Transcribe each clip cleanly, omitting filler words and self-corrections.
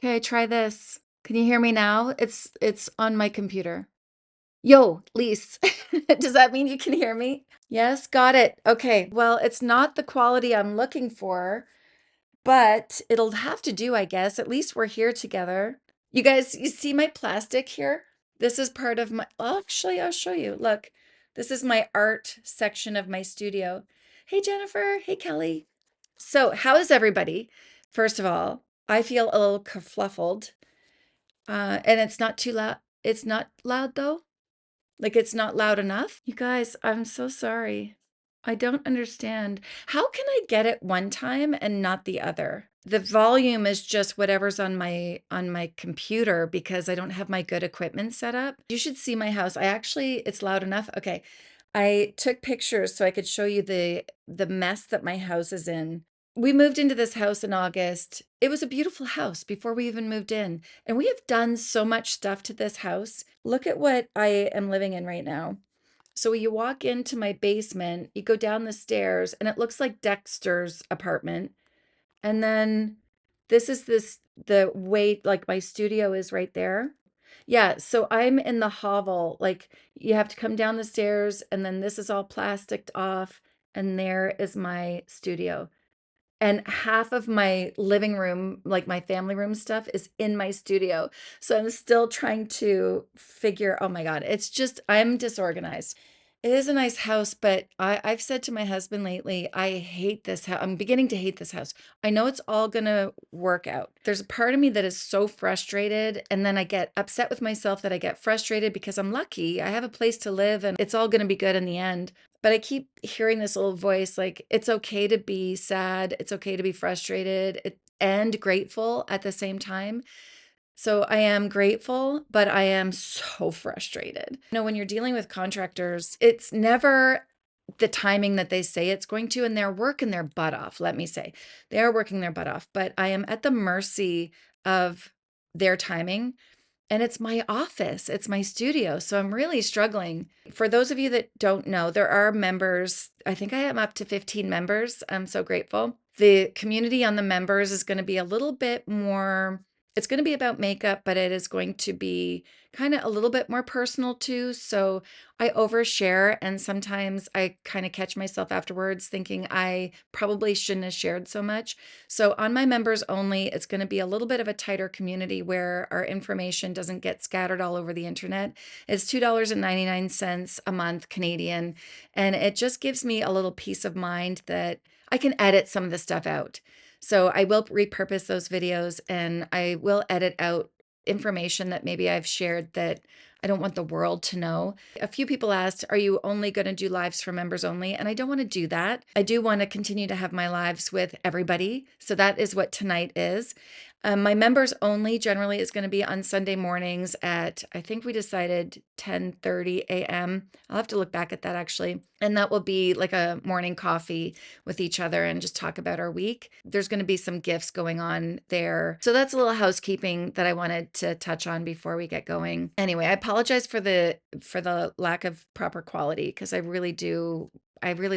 Okay, try this. Can you hear me now? It's on my computer. Yo, Lise. Does that mean you can hear me? Yes, got it. Okay. Well, it's not the quality I'm looking for, but it'll have to do, I guess. At least we're here together. You guys, you see my plastic here? This is part of my, actually, I'll show you. Look, this is my art section of my studio. Hey, Jennifer. Hey, Kelly. So, how is everybody? First of all, I feel a little kerfluffled, and it's not too loud. It's not loud though. Like it's not loud enough. You guys, I'm so sorry. I don't understand. How can I get it one time and not the other? The volume is just whatever's on my computer because I don't have my good equipment set up. You should see my house. I actually, it's loud enough. Okay. I took pictures so I could show you the mess that my house is in. We moved into this house in August. It was a beautiful house before we even moved in. And we have done so much stuff to this house. Look at what I am living in right now. So you walk into my basement, you go down the stairs, and it looks like Dexter's apartment. And then the way, like my studio is right there. Yeah, so I'm in the hovel. Like you have to come down the stairs, and then this is all plasticed off, and there is my studio. And half of my living room, like my family room stuff, is in my studio. So I'm still trying to figure, oh my God, it's just, I'm disorganized. It is a nice house, but I've said to my husband lately, I hate this house. I'm beginning to hate this house. I know it's all gonna work out. There's a part of me that is so frustrated, and then I get upset with myself that I get frustrated because I'm lucky. I have a place to live and it's all gonna be good in the end. But I keep hearing this little voice like, it's okay to be sad, it's okay to be frustrated, and grateful at the same time. So I am grateful, but I am so frustrated. You know, when you're dealing with contractors, it's never the timing that they say it's going to, and they're working their butt off, let me say. They are working their butt off, but I am at the mercy of their timing. And it's my office, it's my studio. So I'm really struggling. For those of you that don't know, there are members. I think I am up to 15 members. I'm so grateful. The community on the members is going to be a little bit more, it's going to be about makeup, but it is going to be kind of a little bit more personal too. So I overshare, and sometimes I kind of catch myself afterwards thinking I probably shouldn't have shared so much. So on my members only, it's going to be a little bit of a tighter community where our information doesn't get scattered all over the internet. It's $2.99 a month Canadian, and it just gives me a little peace of mind that I can edit some of the stuff out. So I will repurpose those videos, and I will edit out information that maybe I've shared that I don't want the world to know. A few people asked, are you only going to do lives for members only? And I don't want to do that. I do want to continue to have my lives with everybody. So that is what tonight is. My members only generally is going to be on Sunday mornings at, I think we decided 10:30 a.m. I'll have to look back at that actually. And that will be like a morning coffee with each other and just talk about our week. There's going to be some gifts going on there. So that's a little housekeeping that I wanted to touch on before we get going. Anyway, I apologize for the lack of proper quality because I really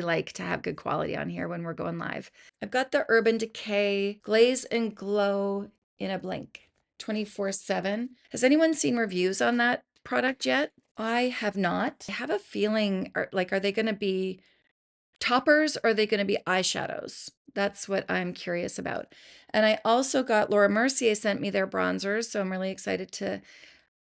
like to have good quality on here when we're going live. I've got the Urban Decay Glaze and Glow in a Blink 24/7. Has anyone seen reviews on that product yet? I have not. I have a feeling, are they going to be toppers or are they going to be eyeshadows? That's what I'm curious about. And I also got Laura Mercier sent me their bronzers, so I'm really excited to.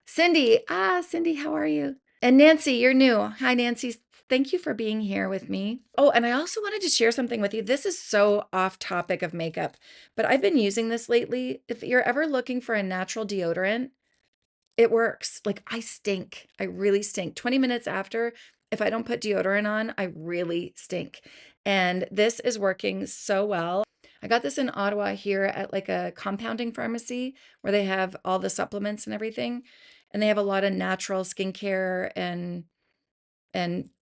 Cindy, Cindy, how are you? And Nancy, you're new. Hi, Nancy. Thank you for being here with me. Oh, and I also wanted to share something with you. This is so off topic of makeup, but I've been using this lately. If you're ever looking for a natural deodorant, it works. Like I stink. I really stink. 20 minutes after, if I don't put deodorant on, I really stink. And this is working so well. I got this in Ottawa here at like a compounding pharmacy where they have all the supplements and everything. And they have a lot of natural skincare and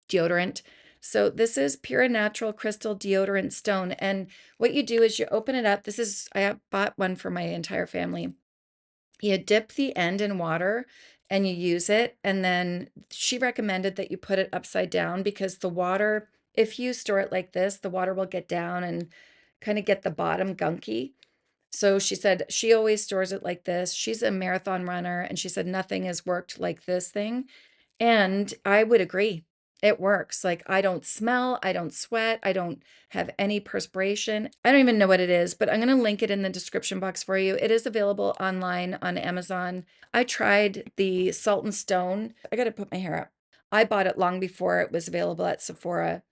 deodorant. So this is Pure and Natural Crystal Deodorant Stone. And what you do is you open it up. I bought one for my entire family. You dip the end in water and you use it. And then she recommended that you put it upside down because the water, if you store it like this, the water will get down and kind of get the bottom gunky. So she said she always stores it like this. She's a marathon runner, and she said nothing has worked like this thing. And I would agree. It works. Like, I don't smell, I don't sweat, I don't have any perspiration. I don't even know what it is, but I'm going to link it in the description box for you. It is available online on Amazon. I tried the Salt and Stone. I got to put my hair up. I bought it long before it was available at Sephora,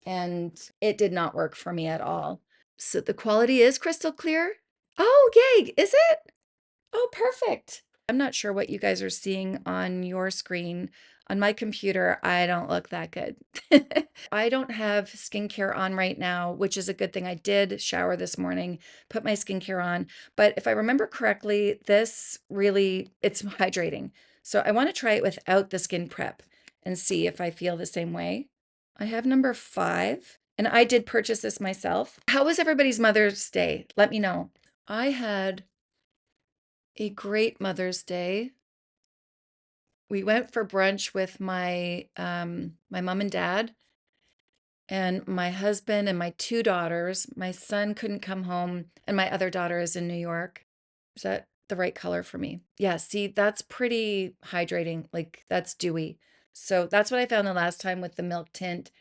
and it did not work for me at all. So the quality is crystal clear. Oh, yay. Is it? Oh, perfect. I'm not sure what you guys are seeing on your screen. On my computer, I don't look that good. I don't have skincare on right now, which is a good thing. I did shower this morning, put my skincare on, but if I remember correctly, this really, it's hydrating. So I want to try it without the skin prep and see if I feel the same way. I have number 5, and I did purchase this myself. How was everybody's Mother's Day? Let me know. I had a great Mother's Day. We went for brunch with my mom and dad and my husband and my 2 daughters. My son couldn't come home, and my other daughter is in New York. Is that the right color for me? Yeah, see, that's pretty hydrating. Like, that's dewy. So that's what I found the last time with the milk tint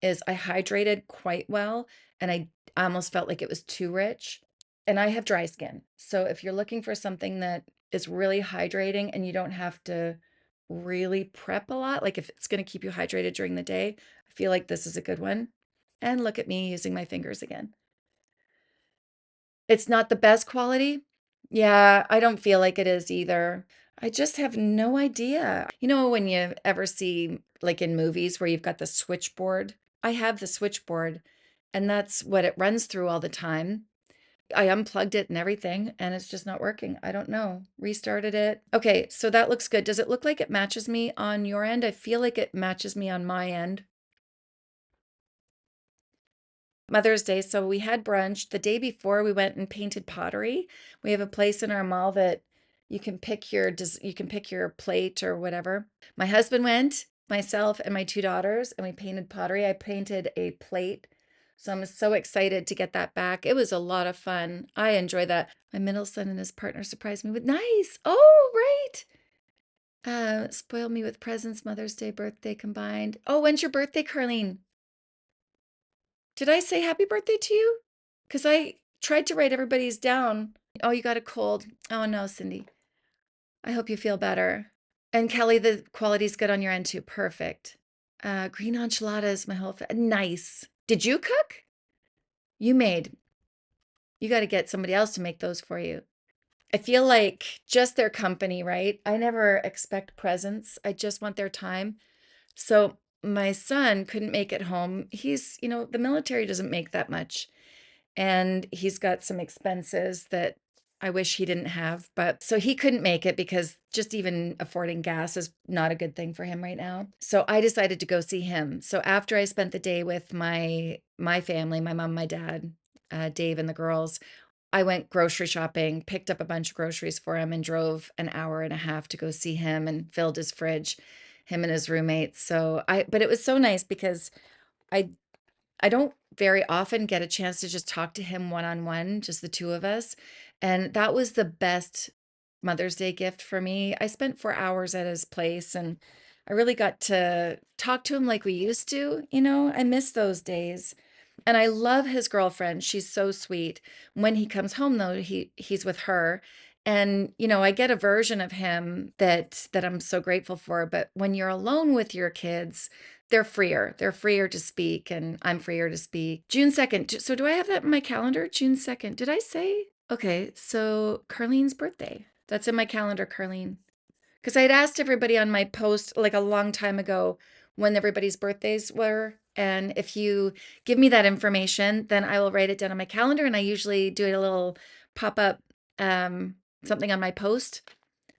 is I hydrated quite well, and I almost felt like it was too rich. And I have dry skin. So if you're looking for something that is really hydrating and you don't have to really prep a lot, like if it's going to keep you hydrated during the day, I feel like this is a good one. And look at me using my fingers again. It's not the best quality. Yeah, I don't feel like it is either. I just have no idea. You know, when you ever see, like in movies where you've got the switchboard? I have the switchboard, and that's what it runs through all the time. I unplugged it and everything, and it's just not working. I don't know. Restarted it. Okay, so that looks good. Does it look like it matches me on your end? I feel like it matches me on my end. Mother's Day. So we had brunch. The day before, we went and painted pottery. We have a place in our mall that you can pick your plate or whatever. My husband went, myself and my 2 daughters, and we painted pottery. I painted a plate. So I'm so excited to get that back. It was a lot of fun. I enjoy that. My middle son and his partner surprised me with nice. Oh, right. Spoiled me with presents, Mother's Day, birthday combined. Oh, when's your birthday, Carlene? Did I say happy birthday to you? Because I tried to write everybody's down. Oh, you got a cold. Oh, no, Cindy. I hope you feel better. And Kelly, the quality's good on your end too. Perfect. Green enchiladas, my whole nice. Did you cook? You made. You got to get somebody else to make those for you. I feel like just their company, right? I never expect presents. I just want their time. So my son couldn't make it home. He's, the military doesn't make that much. And he's got some expenses that I wish he didn't have. But so he couldn't make it because just even affording gas is not a good thing for him right now. So I decided to go see him. So after I spent the day with my family, my mom, my dad, Dave and the girls, I went grocery shopping, picked up a bunch of groceries for him, and drove an hour and a half to go see him and filled his fridge, him and his roommates. But it was so nice because I I don't very often get a chance to just talk to him one-on-one, just the 2 of us, and that was the best Mother's Day gift for me. I spent 4 hours at his place, and I really got to talk to him like we used to, I miss those days. And I love his girlfriend. She's so sweet. When he comes home though, he's with her. And I get a version of him that I'm so grateful for. But when you're alone with your kids, they're freer. They're freer to speak, and I'm freer to speak. June 2nd. So do I have that in my calendar? June 2nd. Did I say? Okay, so Carlene's birthday. That's in my calendar, Carlene. Because I had asked everybody on my post like a long time ago when everybody's birthdays were. And if you give me that information, then I will write it down on my calendar. And I usually do a little pop up something on my post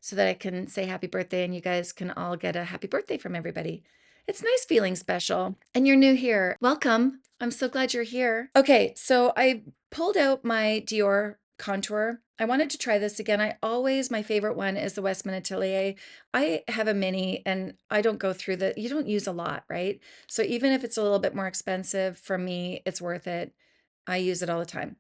so that I can say happy birthday and you guys can all get a happy birthday from everybody. It's nice feeling special. And you're new here. Welcome. I'm so glad you're here. Okay, so I pulled out my Dior contour. I wanted to try this again. My favorite one is the Westman Atelier. I have a mini and I don't go through you don't use a lot, right? So even if it's a little bit more expensive, for me, it's worth it. I use it all the time.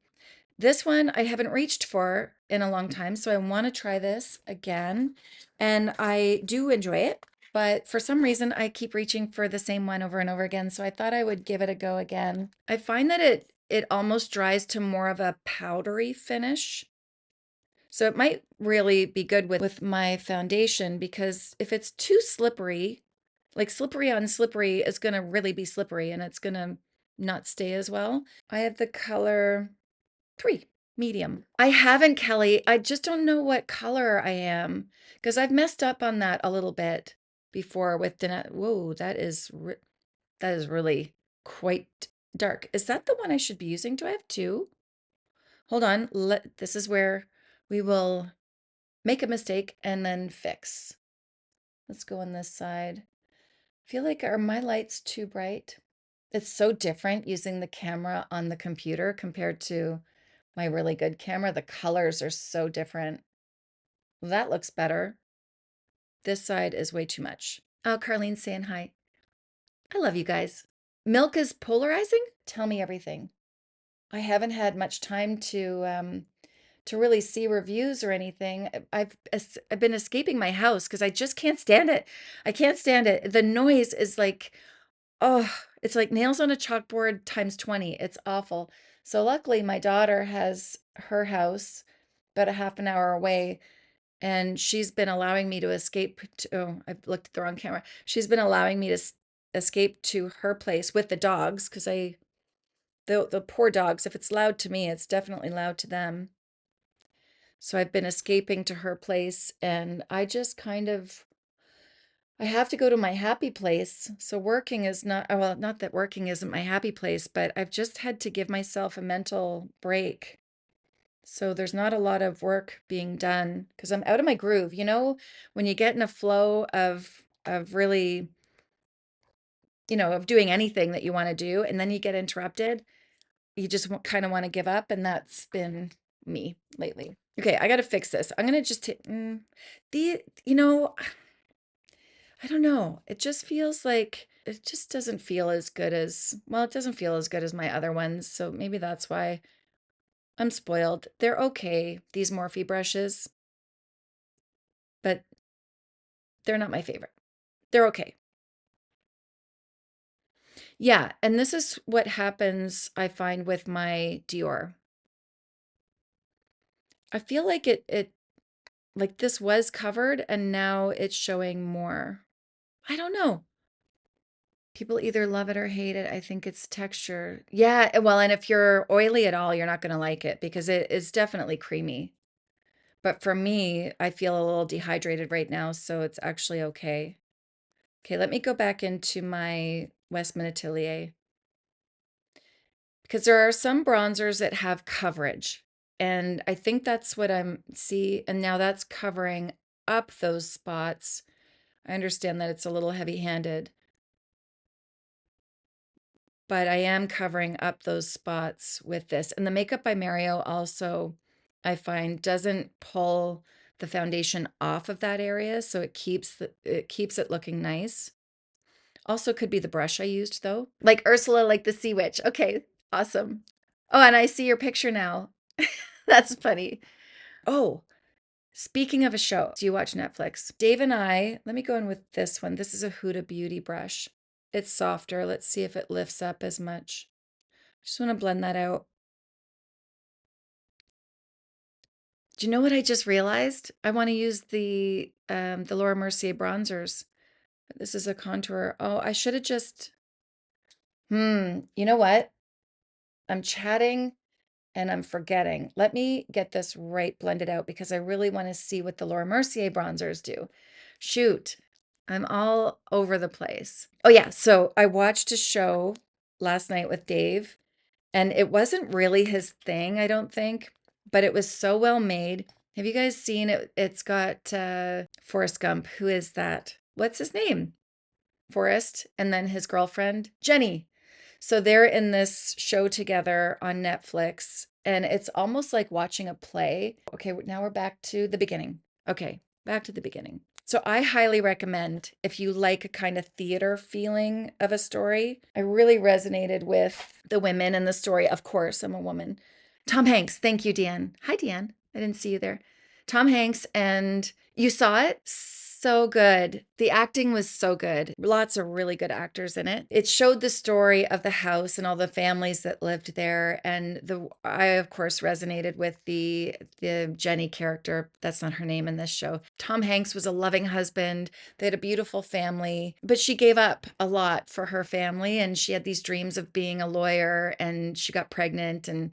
This one I haven't reached for in a long time, so I want to try this again. And I do enjoy it, but for some reason I keep reaching for the same one over and over again, so I thought I would give it a go again. I find that it almost dries to more of a powdery finish. So it might really be good with my foundation, because if it's too slippery, like slippery on slippery is going to really be slippery and it's going to not stay as well. I have the color 3, medium. I haven't, Kelly. I just don't know what color I am, because I've messed up on that a little bit before with Danessa. Whoa, that is really quite dark. Is that the one I should be using? Do I have two? Hold on. This is where we will make a mistake and then fix. Let's go on this side. I feel like, are my lights too bright? It's so different using the camera on the computer compared to my really good camera. The colors are so different. That looks better. This side is way too much. Oh, Carlene's saying hi. I love you guys. Milk is polarizing? Tell me everything. I haven't had much time to really see reviews or anything. I've been escaping my house because I just can't stand it. I can't stand it. The noise is like, oh, it's like nails on a chalkboard times 20. It's awful. So luckily my daughter has her house about a half an hour away, and she's been allowing me to escape to, oh, I've looked at the wrong camera. She's been allowing me to escape to her place with the dogs, because the poor dogs, if it's loud to me, it's definitely loud to them. So I've been escaping to her place, and I just kind of, I have to go to my happy place. So working is not, well, not that working isn't my happy place, but I've just had to give myself a mental break. So there's not a lot of work being done because I'm out of my groove. You know, when you get in a flow of really, of doing anything that you want to do, and then you get interrupted, you just kind of want to give up, and that's been me lately. Okay, I got to fix this. I'm gonna just take you know, I don't know. It just feels like it just doesn't feel as good as, well, it doesn't feel as good as my other ones. So maybe that's why I'm spoiled. They're okay, these Morphe brushes, but they're not my favorite. They're okay. Yeah, and this is what happens, I find, with my Dior. I feel like it like this was covered and now it's showing more. I don't know. People either love it or hate it. I think it's texture. Yeah, well, and if you're oily at all, you're not going to like it because it is definitely creamy. But for me, I feel a little dehydrated right now, so it's actually okay. Okay, let me go back into my Westman Atelier, because there are some bronzers that have coverage. And I think that's what and now that's covering up those spots. I understand that it's a little heavy-handed, but I am covering up those spots with this. And the Makeup by Mario also, I find, doesn't pull the foundation off of that area, so it keeps it looking nice. Also could be the brush I used though. Like Ursula, like the sea witch. Okay, awesome. Oh, and I see your picture now. That's funny. Oh, speaking of a show, do you watch Netflix? Dave and I, let me go in with this one. This is a Huda Beauty brush. It's softer. Let's see if it lifts up as much. Just want to blend that out. Do you know what I just realized? I want to use the Laura Mercier bronzers. This is a contour. Oh, I should have just, you know what? I'm chatting and I'm forgetting. Let me get this right blended out because I really want to see what the Laura Mercier bronzers do. Shoot, I'm all over the place. Oh yeah, so I watched a show last night with Dave, and it wasn't really his thing, I don't think, but it was so well made. Have you guys seen it? It's got Forrest Gump. Who is that? What's his name? Forrest, and then his girlfriend, Jenny. So they're in this show together on Netflix, and it's almost like watching a play. Okay, now we're back to the beginning. Okay, back to the beginning. So I highly recommend, if you like a kind of theater feeling of a story. I really resonated with the women in the story. Of course, I'm a woman. Tom Hanks. Thank you, Deanne. Hi, Deanne. I didn't see you there. Tom Hanks, and you saw it? So good. The acting was so good. Lots of really good actors in it. It showed the story of the house and all the families that lived there. And I of course resonated with the Jenny character. That's not her name in this show. Tom Hanks was a loving husband. They had a beautiful family, but she gave up a lot for her family, and she had these dreams of being a lawyer, and she got pregnant and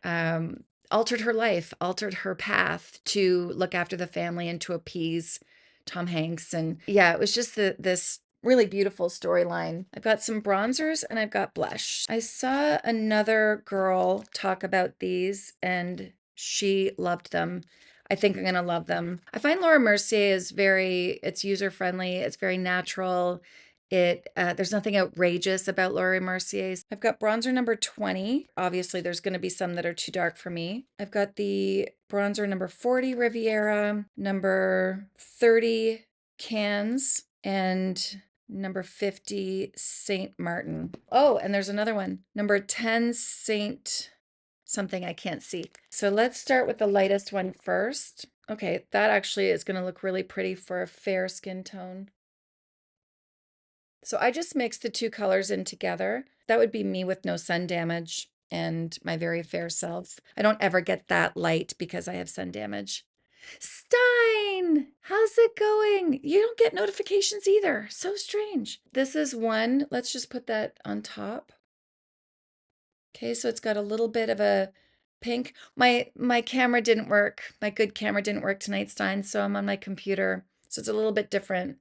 um, altered her life, altered her path to look after the family and to appease Tom Hanks. And yeah, it was just this really beautiful storyline. I've got some bronzers and I've got blush. I saw another girl talk about these and she loved them. I think I'm going to love them. I find Laura Mercier is it's user friendly. It's very natural. There's nothing outrageous about Laura Mercier's. I've got bronzer number 20. Obviously, there's going to be some that are too dark for me. I've got the bronzer number 40 Riviera, number 30 Cans, and number 50 Saint Martin. Oh, and there's another one. Number 10 Saint something I can't see. So let's start with the lightest one first. Okay, that actually is going to look really pretty for a fair skin tone. So I just mixed the two colors in together. That would be me with no sun damage and my very fair self. I don't ever get that light because I have sun damage. Stein, how's it going? You don't get notifications either. So strange. This is one. Let's just put that on top. Okay, so it's got a little bit of a pink. My camera didn't work. My good camera didn't work tonight, Stein, so I'm on my computer. So it's a little bit different.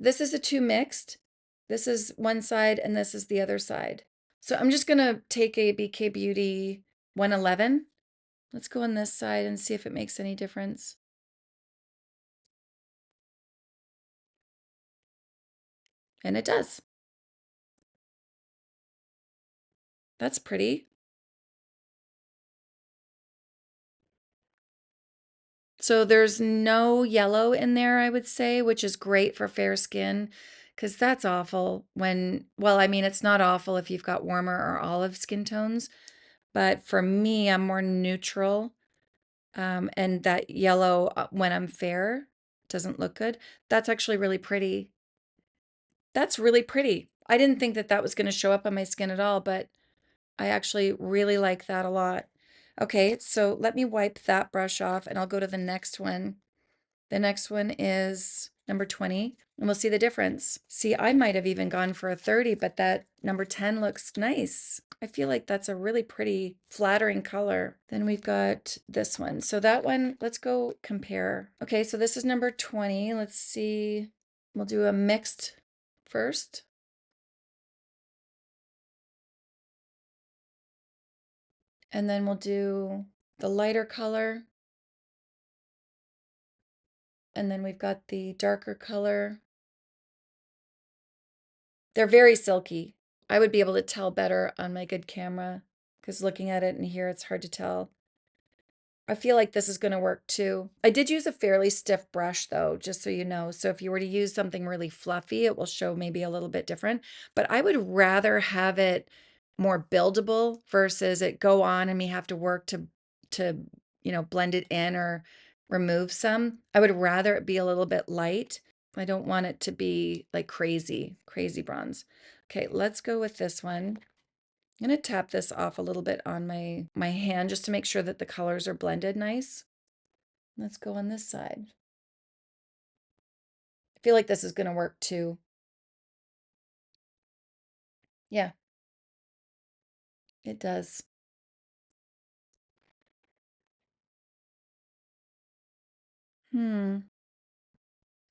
This is a two mixed. This is one side and this is the other side. So I'm just gonna take a BK Beauty 111. Let's go on this side and see if it makes any difference. And it does. That's pretty. So there's no yellow in there, I would say, which is great for fair skin, because that's awful when, well, I mean, it's not awful if you've got warmer or olive skin tones, but for me, I'm more neutral. And that yellow when I'm fair doesn't look good. That's actually really pretty. That's really pretty. I didn't think that that was going to show up on my skin at all, but I actually really like that a lot. Okay, so let me wipe that brush off and I'll go to the next one. The next one is number 20, and we'll see the difference. See, I might have even gone for a 30, but that number 10 looks nice. I feel like that's a really pretty, flattering color. Then we've got this one. So that one, let's go compare. Okay, so this is number 20. Let's see. We'll do a mixed first. And then we'll do the lighter color. And then we've got the darker color. They're very silky. I would be able to tell better on my good camera because looking at it in here, it's hard to tell. I feel like this is going to work too. I did use a fairly stiff brush though, just so you know. So if you were to use something really fluffy, it will show maybe a little bit different. But I would rather have it more buildable versus it go on and me have to work to blend it in or remove some. I would rather it be a little bit light. I don't want it to be like crazy bronze. Okay, let's go with this one. I'm going to tap this off a little bit on my hand just to make sure that the colors are blended nice. Let's go on this side. I feel like this is going to work too. Yeah, it does.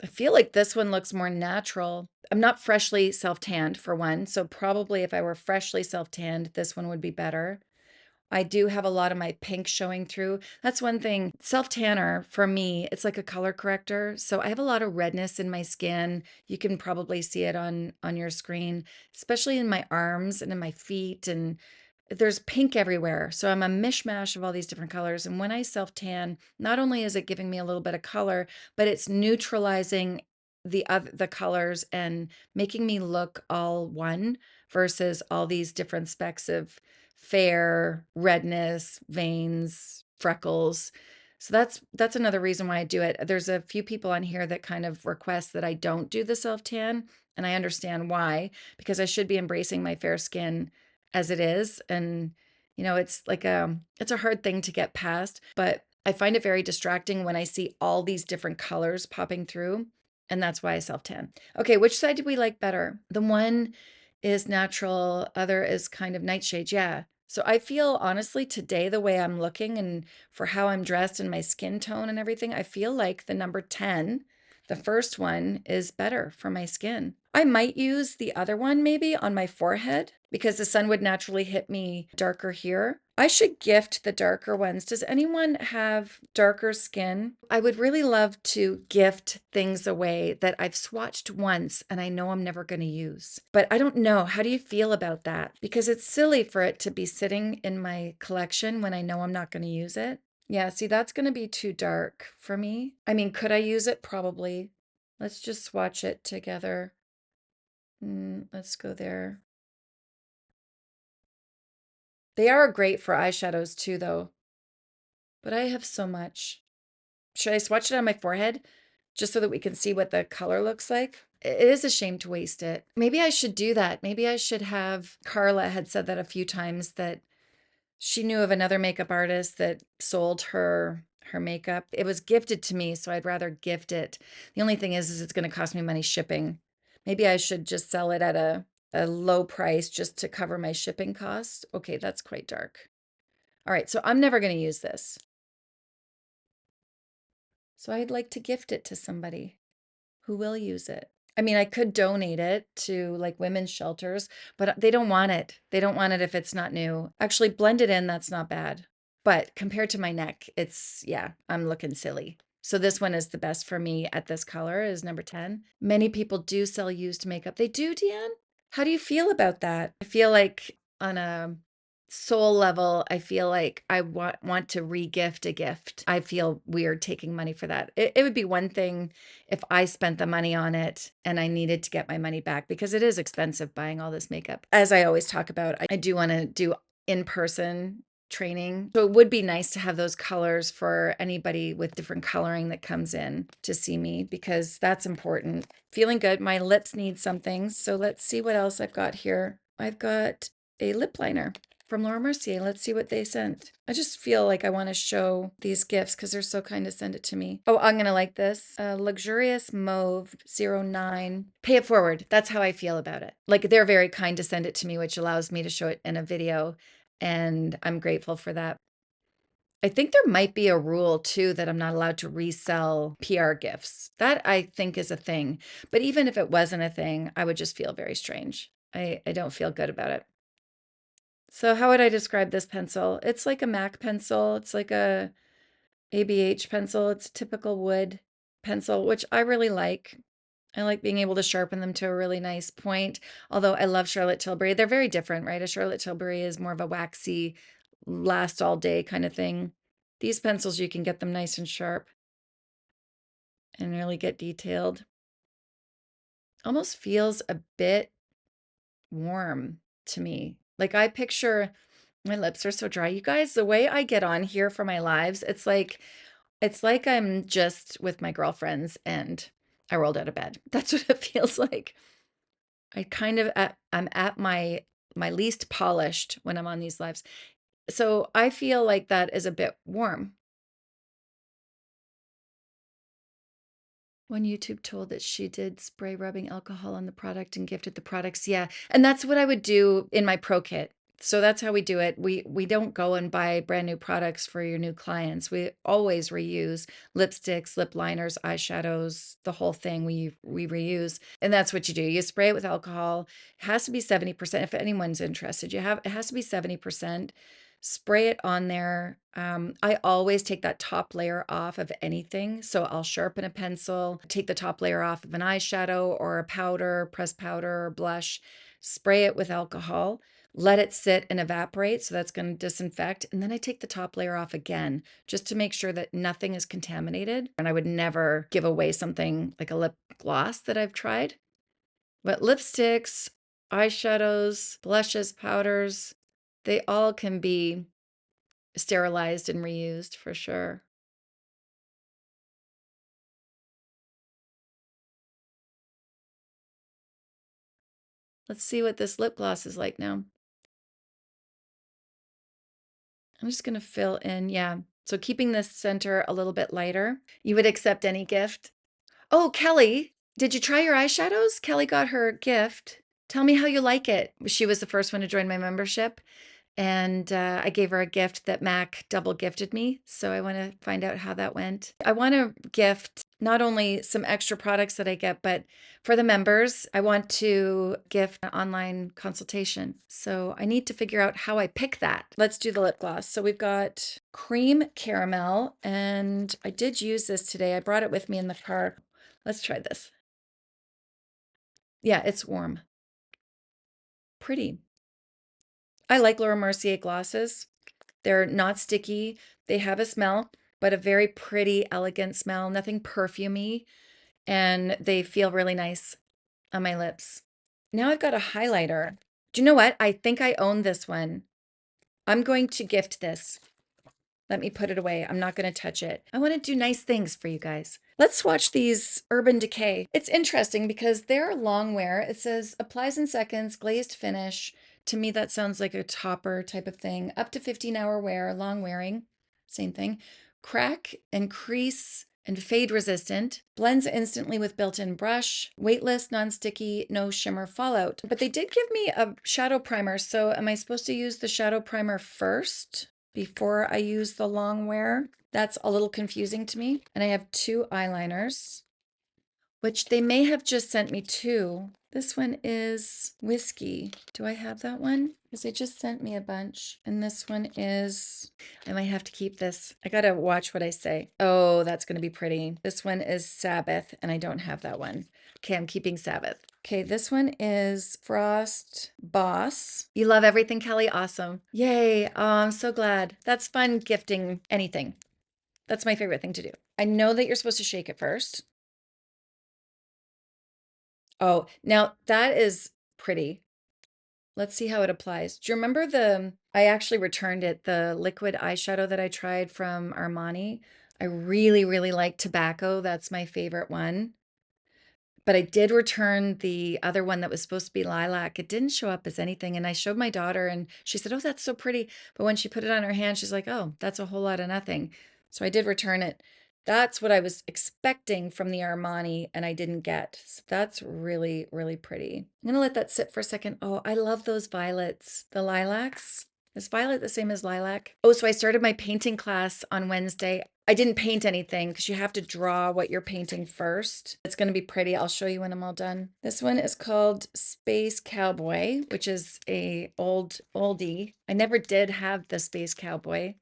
I feel like this one looks more natural. I'm not freshly self-tanned for one, so probably if I were freshly self-tanned, this one would be better. I do have a lot of my pink showing through. That's one thing. Self-tanner, for me, it's like a color corrector. So I have a lot of redness in my skin. You can probably see it on your screen, especially in my arms and in my feet. And there's pink everywhere. So I'm a mishmash of all these different colors. And when I self-tan, not only is it giving me a little bit of color, but it's neutralizing the colors and making me look all one versus all these different specks of fair, redness, veins, freckles. So that's another reason why I do it. There's a few people on here that kind of request that I don't do the self-tan, and I understand why, because I should be embracing my fair skin as it is. And it's like it's a hard thing to get past, but I find it very distracting when I see all these different colors popping through, and that's why I self-tan. Okay, which side do we like better? The one is natural, other is kind of nightshade. Yeah. So I feel honestly today, the way I'm looking and for how I'm dressed and my skin tone and everything, I feel like the number 10, the first one, is better for my skin. I might use the other one maybe on my forehead because the sun would naturally hit me darker here. I should gift the darker ones. Does anyone have darker skin? I would really love to gift things away that I've swatched once and I know I'm never going to use. But I don't know. How do you feel about that? Because it's silly for it to be sitting in my collection when I know I'm not going to use it. Yeah, see, that's going to be too dark for me. I mean, could I use it? Probably. Let's just swatch it together. Let's go there. They are great for eyeshadows too, though. But I have so much. Should I swatch it on my forehead just so that we can see what the color looks like? It is a shame to waste it. Maybe I should do that. Maybe I should have, Carla had said that a few times, that she knew of another makeup artist that sold her makeup. It was gifted to me, so I'd rather gift it. The only thing is it's going to cost me money shipping. Maybe I should just sell it at a low price just to cover my shipping costs. Okay, that's quite dark. All right, so I'm never going to use this. So I'd like to gift it to somebody who will use it. I mean, I could donate it to like women's shelters, but they don't want it. They don't want it if it's not new. Actually, blend it in, that's not bad. But compared to my neck, yeah, I'm looking silly. So this one is the best for me at this color, is number 10. Many people do sell used makeup. They do, Deanne? How do you feel about that? I feel like on a soul level, I feel like I want to re-gift a gift. I feel weird taking money for that. It would be one thing if I spent the money on it and I needed to get my money back, because it is expensive buying all this makeup. As I always talk about, I do want to do in-person training. So it would be nice to have those colors for anybody with different coloring that comes in to see me, because that's important. Feeling good. My lips need something. So let's see what else I've got here. I've got a lip liner from Laura Mercier. Let's see what they sent. I just feel like I want to show these gifts because they're so kind to send it to me. Oh, I'm going to like this. Luxurious Mauve 09. Pay it forward. That's how I feel about it. Like, they're very kind to send it to me, which allows me to show it in a video. And I'm grateful for that. I think there might be a rule too that I'm not allowed to resell PR gifts. That I think is a thing. But even if it wasn't a thing, I would just feel very strange. I don't feel good about it. So how would I describe this pencil? It's like a MAC pencil. It's like a ABH pencil. It's a typical wood pencil, which I really like. I like being able to sharpen them to a really nice point. Although I love Charlotte Tilbury. They're very different, right? A Charlotte Tilbury is more of a waxy, last all day kind of thing. These pencils, you can get them nice and sharp and really get detailed. Almost feels a bit warm to me. Like, I picture, my lips are so dry. You guys, the way I get on here for my lives, it's like I'm just with my girlfriends and I rolled out of bed. That's what it feels like. I'm at my least polished when I'm on these lives. So I feel like that is a bit warm. One YouTube told that she did spray rubbing alcohol on the product and gifted the products. Yeah. And that's what I would do in my pro kit. So that's how we do it. We don't go and buy brand new products for your new clients. We always reuse lipsticks, lip liners, eyeshadows, the whole thing we reuse. And that's what you do. You spray it with alcohol. It has to be 70%. If anyone's interested, it has to be 70%. Spray it on there. I always take that top layer off of anything. So I'll sharpen a pencil, take the top layer off of an eyeshadow or a powder, pressed powder or blush, spray it with alcohol, let it sit and evaporate. So that's going to disinfect. And then I take the top layer off again, just to make sure that nothing is contaminated. And I would never give away something like a lip gloss that I've tried. But lipsticks, eyeshadows, blushes, powders, They all can be sterilized and reused for sure. Let's see what this lip gloss is like now. I'm just gonna fill in, yeah. So keeping this center a little bit lighter. You would accept any gift? Oh, Kelly, did you try your eyeshadows? Kelly got her gift. Tell me how you like it. She was the first one to join my membership. And I gave her a gift that Mac double gifted me. So I want to find out how that went. I want to gift not only some extra products that I get, but for the members, I want to gift an online consultation. So I need to figure out how I pick that. Let's do the lip gloss. So we've got cream caramel, and I did use this today. I brought it with me in the car. Let's try this. Yeah, it's warm. Pretty. I like Laura Mercier glosses. They're not sticky. They have a smell, but a very pretty, elegant smell, nothing perfumey, and they feel really nice on my lips. Now I've got a highlighter. Do you know what? I think I own this one. I'm going to gift this. Let me put it away. I'm not going to touch it. I want to do nice things for you guys. Let's swatch these Urban Decay. It's interesting because they're long wear. It says applies in seconds, glazed finish. To me, that sounds like a topper type of thing. Up to 15-hour wear, long wearing. Same thing. Crack and crease and fade resistant. Blends instantly with built-in brush. Weightless, non-sticky, no shimmer fallout. But they did give me a shadow primer. So am I supposed to use the shadow primer first before I use the long wear? That's a little confusing to me. And I have two eyeliners, which they may have just sent me two. This one is Whiskey. Do I have that one? Because they just sent me a bunch. And this one is, I might have to keep this. I gotta watch what I say. Oh, that's gonna be pretty. This one is Sabbath, and I don't have that one. Okay, I'm keeping Sabbath. Okay, this one is Frost Boss. You love everything, Kelly? Awesome. Yay. Oh, I'm so glad. That's fun gifting anything. That's my favorite thing to do. I know that you're supposed to shake it first. Oh, now that is pretty. Let's see how it applies. Do you remember I actually returned it, the liquid eyeshadow that I tried from Armani? I really, really like Tobacco. That's my favorite one. But I did return the other one that was supposed to be lilac. It didn't show up as anything. And I showed my daughter and she said, oh, that's so pretty. But when she put it on her hand, she's like, oh, that's a whole lot of nothing. So I did return it. That's what I was expecting from the Armani and I didn't get. So that's really, really pretty. I'm gonna let that sit for a second. Oh, I love those violets, the lilacs. Is violet the same as lilac? Oh, so I started my painting class on Wednesday. I didn't paint anything because you have to draw what you're painting first. It's going to be pretty. I'll show you when I'm all done. This one is called Space Cowboy, which is a oldie. I never did have the Space Cowboy.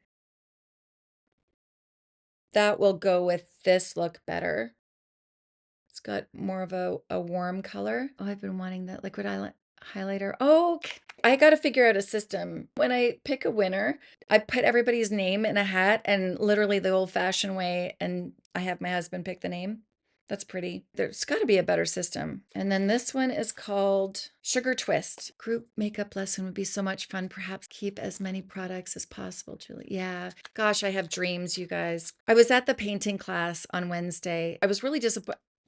That will go with this look better. It's got more of a warm color. Oh, I've been wanting that liquid highlighter. Oh, I got to figure out a system. When I pick a winner, I put everybody's name in a hat and literally the old-fashioned way, and I have my husband pick the name. That's pretty. There's got to be a better system. And then this one is called Sugar Twist. Group makeup lesson would be so much fun. Perhaps keep as many products as possible, Julie. Yeah. Gosh, I have dreams, you guys. I was at the painting class on Wednesday. I was really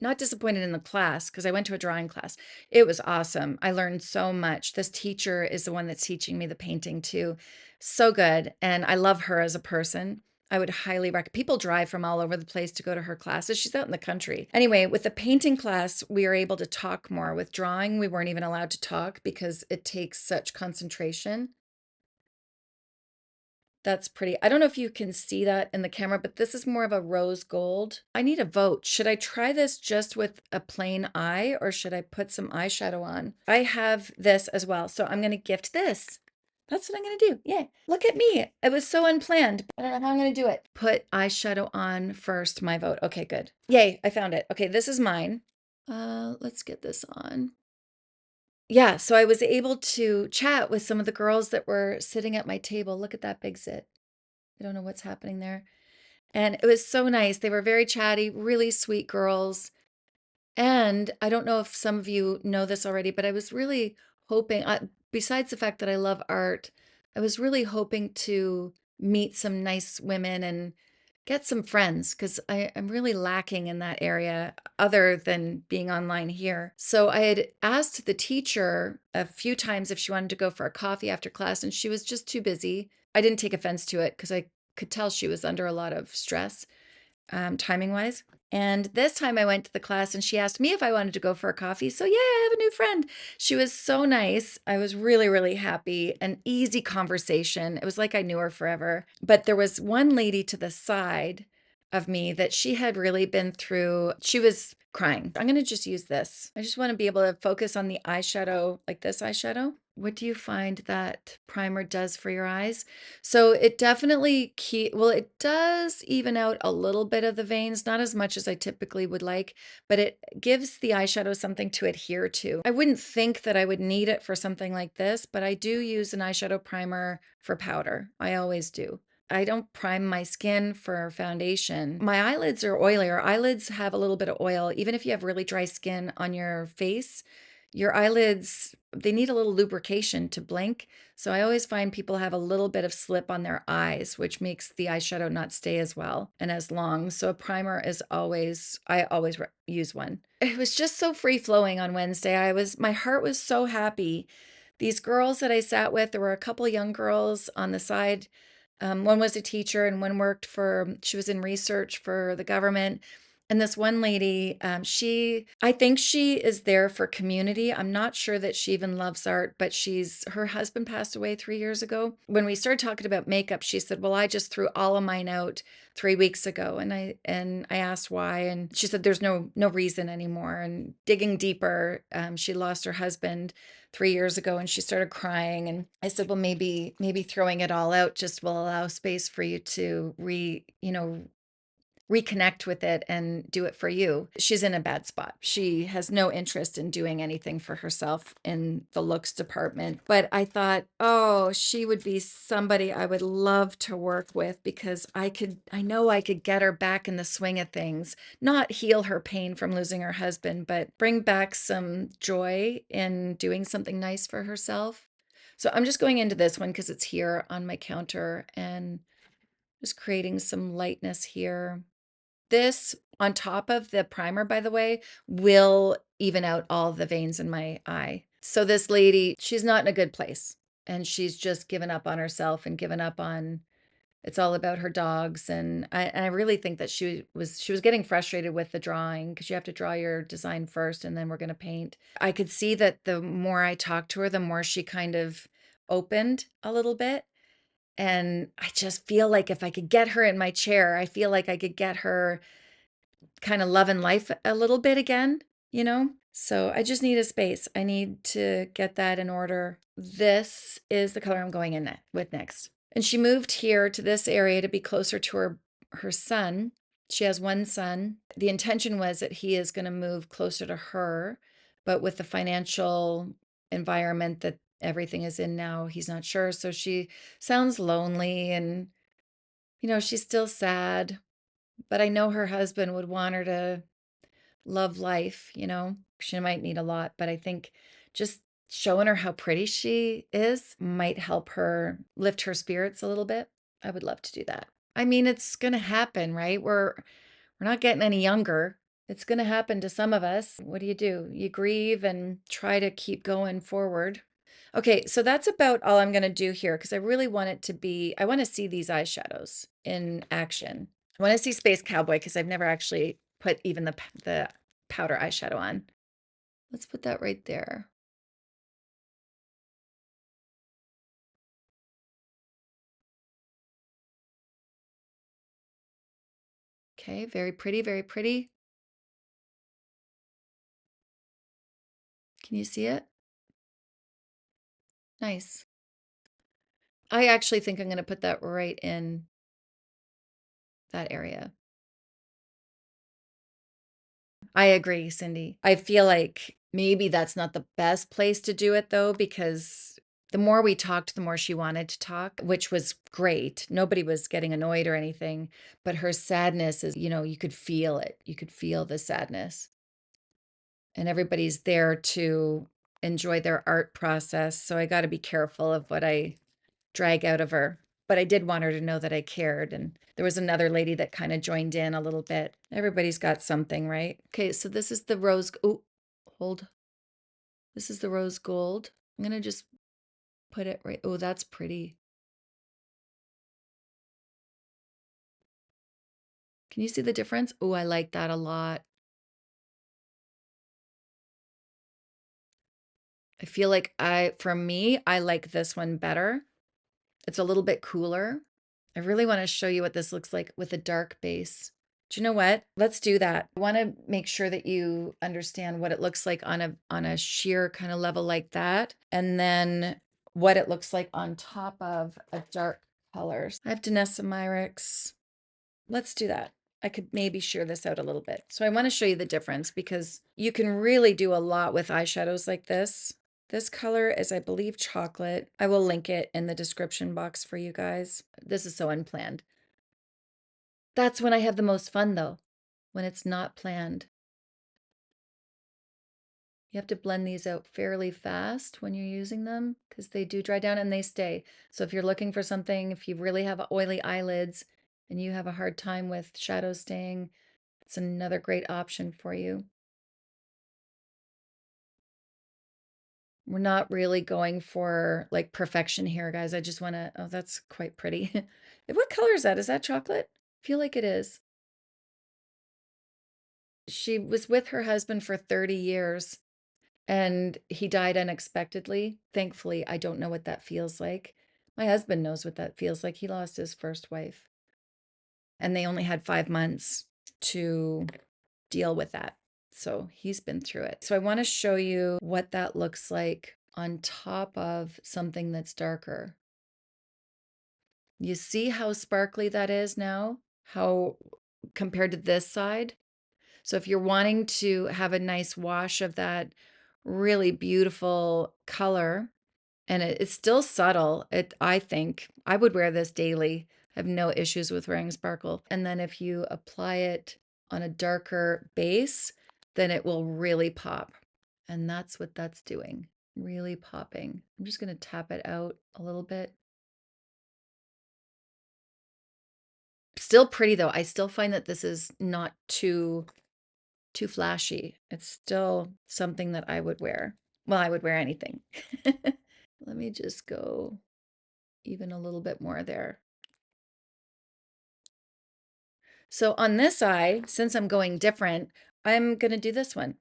not disappointed in the class because I went to a drawing class. It was awesome. I learned so much. This teacher is the one that's teaching me the painting too. So good. And I love her as a person. I would highly recommend. People drive from all over the place to go to her classes. She's out in the country. Anyway, with the painting class, we were able to talk more. With drawing, we weren't even allowed to talk because it takes such concentration. That's pretty. I don't know if you can see that in the camera, but this is more of a rose gold. I need a vote. Should I try this just with a plain eye or should I put some eyeshadow on? I have this as well, so I'm going to gift this. That's what I'm going to do. Yeah. Look at me. It was so unplanned. I don't know how I'm going to do it. Put eyeshadow on first, my vote. Okay, good. Yay, I found it. Okay, this is mine. Let's get this on. Yeah, so I was able to chat with some of the girls that were sitting at my table. Look at that big zit. I don't know what's happening there. And it was so nice. They were very chatty, really sweet girls. And I don't know if some of you know this already, but I was really hoping, besides the fact that I love art, I was really hoping to meet some nice women and get some friends because I'm really lacking in that area other than being online here. So I had asked the teacher a few times if she wanted to go for a coffee after class, and she was just too busy. I didn't take offense to it because I could tell she was under a lot of stress, timing wise. And this time I went to the class and she asked me if I wanted to go for a coffee. So, yeah, I have a new friend. She was so nice. I was really, really happy. An easy conversation. It was like I knew her forever. But there was one lady to the side of me that she had really been through, she was crying. I'm going to just use this. I just want to be able to focus on the eyeshadow, like this eyeshadow. What do you find that primer does for your eyes? So it definitely well, it does even out a little bit of the veins, not as much as I typically would like, but it gives the eyeshadow something to adhere to. I wouldn't think that I would need it for something like this, but I do use an eyeshadow primer for powder. I always do. I don't prime my skin for foundation. My eyelids are oilier. Eyelids have a little bit of oil. Even if you have really dry skin on your face, your eyelids, they need a little lubrication to blink. So I always find people have a little bit of slip on their eyes, which makes the eyeshadow not stay as well and as long. So a primer is always, I always use one. It was just so free flowing on Wednesday. My heart was so happy. These girls that I sat with, there were a couple young girls on the side. One was a teacher and one worked she was in research for the government. And this one lady, I think she is there for community. I'm not sure that she even loves art, but her husband passed away 3 years ago. When we started talking about makeup, she said, well, I just threw all of mine out 3 weeks ago. And I asked why. And she said, there's no reason anymore. And digging deeper, she lost her husband 3 years ago and she started crying. And I said, well, maybe throwing it all out just will allow space for you to reconnect with it and do it for you. She's in a bad spot. She has no interest in doing anything for herself in the looks department. But I thought, oh, she would be somebody I would love to work with because I know I could get her back in the swing of things, not heal her pain from losing her husband, but bring back some joy in doing something nice for herself. So I'm just going into this one because it's here on my counter and just creating some lightness here. This, on top of the primer, by the way, will even out all the veins in my eye. So this lady, she's not in a good place. And she's just given up on herself and given up on, it's all about her dogs. And I really think that she was getting frustrated with the drawing because you have to draw your design first and then we're going to paint. I could see that the more I talked to her, the more she kind of opened a little bit. And I just feel like if I could get her in my chair, I feel like I could get her kind of loving life a little bit again, you know? So I just need a space. I need to get that in order. This is the color I'm going in with next. And she moved here to this area to be closer to her son. She has one son. The intention was that he is going to move closer to her, but with the financial environment that everything is in now, he's not sure. So she sounds lonely and, she's still sad, but I know her husband would want her to love life, She might need a lot, but I think just showing her how pretty she is might help her lift her spirits a little bit. I would love to do that. I mean, it's going to happen, right? We're not getting any younger. It's going to happen to some of us. What do? You grieve and try to keep going forward. Okay, so that's about all I'm going to do here because I really want it to be, I want to see these eyeshadows in action. I want to see Space Cowboy because I've never actually put even the powder eyeshadow on. Let's put that right there. Okay, very pretty, very pretty. Can you see it? Nice. I actually think I'm going to put that right in that area. I agree, Cindy. I feel like maybe that's not the best place to do it though, because the more we talked, the more she wanted to talk, which was great. Nobody was getting annoyed or anything, but her sadness is, you could feel it. You could feel the sadness. And everybody's there to enjoy their art process. So I got to be careful of what I drag out of her. But I did want her to know that I cared. And there was another lady that kind of joined in a little bit. Everybody's got something, right? Okay, so this is the rose. Oh, hold. This is the rose gold. I'm going to just put it right. Oh, that's pretty. Can you see the difference? Oh, I like that a lot. I feel like for me, I like this one better. It's a little bit cooler. I really want to show you what this looks like with a dark base. Do you know what? Let's do that. I want to make sure that you understand what it looks like on a sheer kind of level like that, and then what it looks like on top of a dark color. I have Danessa Myricks. Let's do that. I could maybe shear this out a little bit. So I want to show you the difference because you can really do a lot with eyeshadows like this. This color is, I believe, chocolate. I will link it in the description box for you guys. This is so unplanned. That's when I have the most fun though, when it's not planned. You have to blend these out fairly fast when you're using them because they do dry down and they stay. So if you're looking for something, if you really have oily eyelids and you have a hard time with shadow staying, it's another great option for you. We're not really going for like perfection here, guys. I just want to, oh, that's quite pretty. What color is that? Is that chocolate? I feel like it is. She was with her husband for 30 years and he died unexpectedly. Thankfully, I don't know what that feels like. My husband knows what that feels like. He lost his first wife and they only had 5 months to deal with that. So he's been through it. So I want to show you what that looks like on top of something that's darker. You see how sparkly that is now? How compared to this side? So if you're wanting to have a nice wash of that really beautiful color, and it's still subtle, I think I would wear this daily. I have no issues with wearing sparkle. And then if you apply it on a darker base, then it will really pop. And that's what that's doing, really popping. I'm just going to tap it out a little bit. Still pretty though. I still find that this is not too flashy. It's still something that I would wear. Well, I would wear anything. Let me just go even a little bit more there. So on this eye, since I'm going different, I'm going to do this one.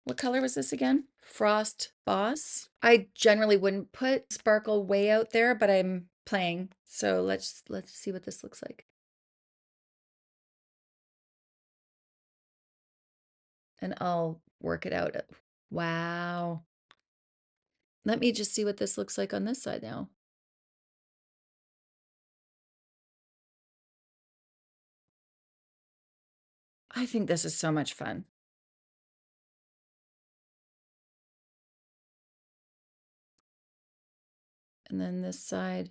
What color was this again? Frost Boss. I generally wouldn't put sparkle way out there, but I'm playing. So let's see what this looks like. And I'll work it out. Wow. Let me just see what this looks like on this side now. I think this is so much fun. And then this side.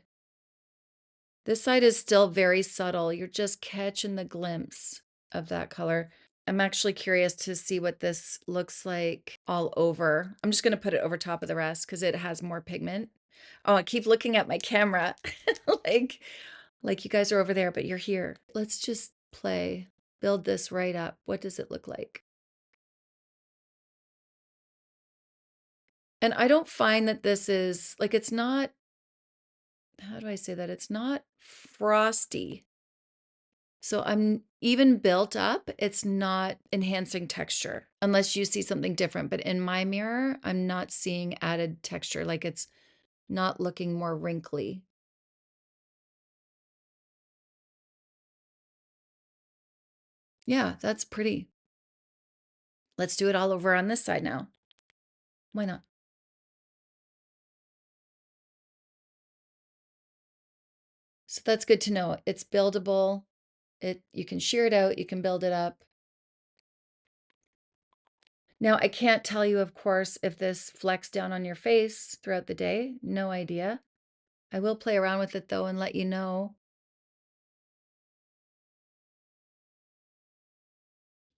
This side is still very subtle. You're just catching the glimpse of that color. I'm actually curious to see what this looks like all over. I'm just going to put it over top of the rest because it has more pigment. Oh, I keep looking at my camera like you guys are over there, but you're here. Let's just play, build this right up. What does it look like? And I don't find that this is like, it's not, how do I say that? It's not frosty. So I'm even built up, it's not enhancing texture unless you see something different. But in my mirror, I'm not seeing added texture. Like it's not looking more wrinkly. Yeah, that's pretty. Let's do it all over on this side now. Why not? So that's good to know. It's buildable. You can shear it out, you can build it up. Now, I can't tell you, of course, if this flecks down on your face throughout the day. No idea. I will play around with it though and let you know.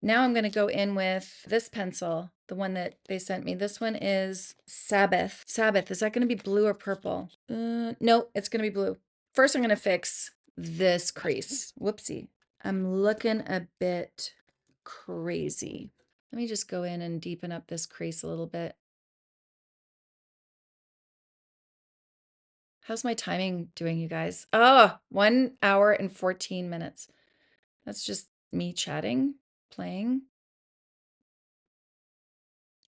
Now I'm going to go in with this pencil, the one that they sent me. This one is Sabbath. Sabbath, is that going to be blue or purple? No, it's going to be blue. First, I'm going to fix this crease. Whoopsie. I'm looking a bit crazy. Let me just go in and deepen up this crease a little bit. How's my timing doing, you guys? Oh, 1 hour and 14 minutes. That's just me chatting, playing.